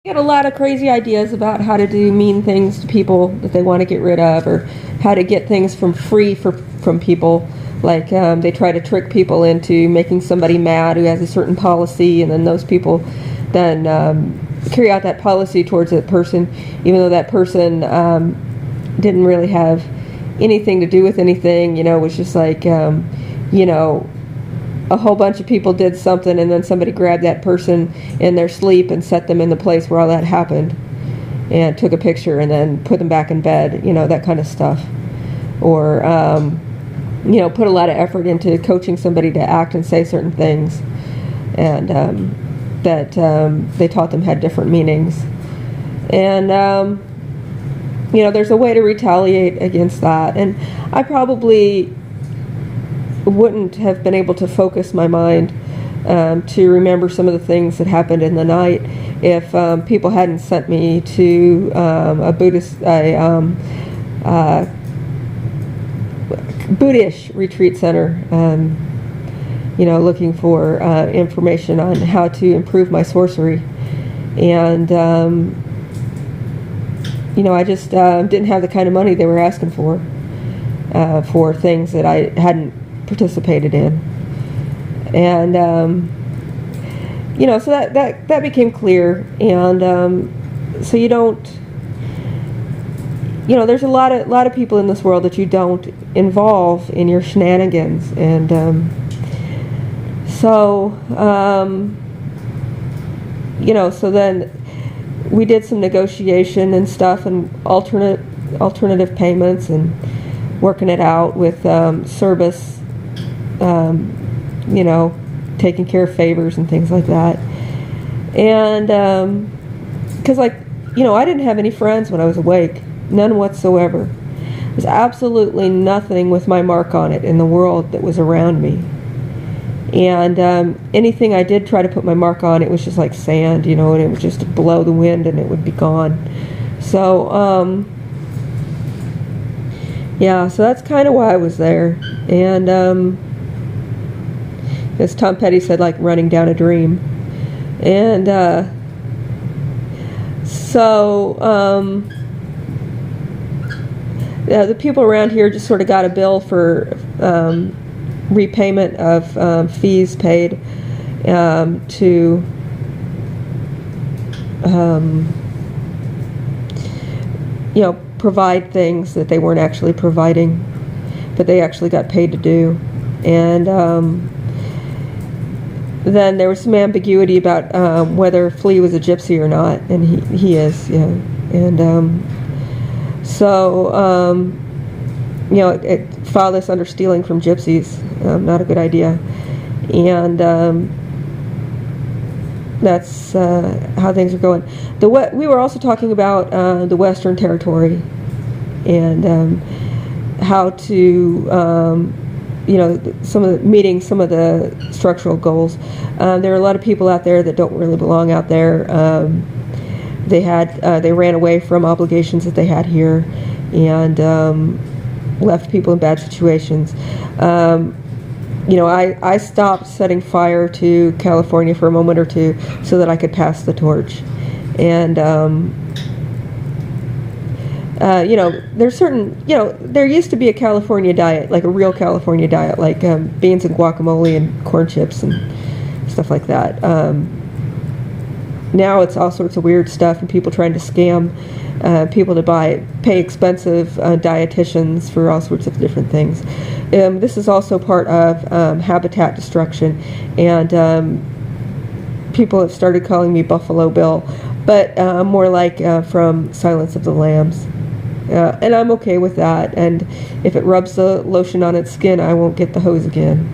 Get a lot of crazy ideas about how to do mean things to people that they want to get rid of, or how to get things from people. Like they try to trick people into making somebody mad who has a certain policy, and then those people then carry out that policy towards that person, even though that person didn't really have anything to do with anything. It was just like a whole bunch of people did something, and then somebody grabbed that person in their sleep and set them in the place where all that happened, and took a picture and then put them back in bed, that kind of stuff. Or put a lot of effort into coaching somebody to act and say certain things, and that they taught them had different meanings. And there's a way to retaliate against that, and I probably wouldn't have been able to focus my mind to remember some of the things that happened in the night if people hadn't sent me to a Buddhist retreat center, looking for information on how to improve my sorcery. And I just didn't have the kind of money they were asking for things that I hadn't participated in. And so that became clear. And so you don't, there's a lot of people in this world that you don't involve in your shenanigans. And so then we did some negotiation and stuff, and alternative payments, and working it out with service, taking care of favors and things like that. And because I didn't have any friends when I was awake, none whatsoever. There's absolutely nothing with my mark on it in the world that was around me. And anything I did try to put my mark on, it was just like sand, and it would just blow the wind and it would be gone. So so that's kind of why I was there. And as Tom Petty said, like running down a dream. And the people around here just sort of got a bill for repayment of fees paid to provide things that they weren't actually providing, but they actually got paid to do. And then there was some ambiguity about whether Flea was a gypsy or not, and he is, yeah. And it filed this under stealing from gypsies. Not a good idea. And that's how things are going. We were also talking about the Western Territory, and how to some of the structural goals. There are a lot of people out there that don't really belong out there. They ran away from obligations that they had here, and left people in bad situations. I stopped setting fire to California for a moment or two so that I could pass the torch. And there's certain, there used to be a California diet, like a real California diet, like beans and guacamole and corn chips and stuff like that. Now it's all sorts of weird stuff, and people trying to scam people to pay expensive dietitians for all sorts of different things. This is also part of habitat destruction, and people have started calling me Buffalo Bill, but more like from Silence of the Lambs. And I'm okay with that, and if it rubs the lotion on its skin, I won't get the hose again.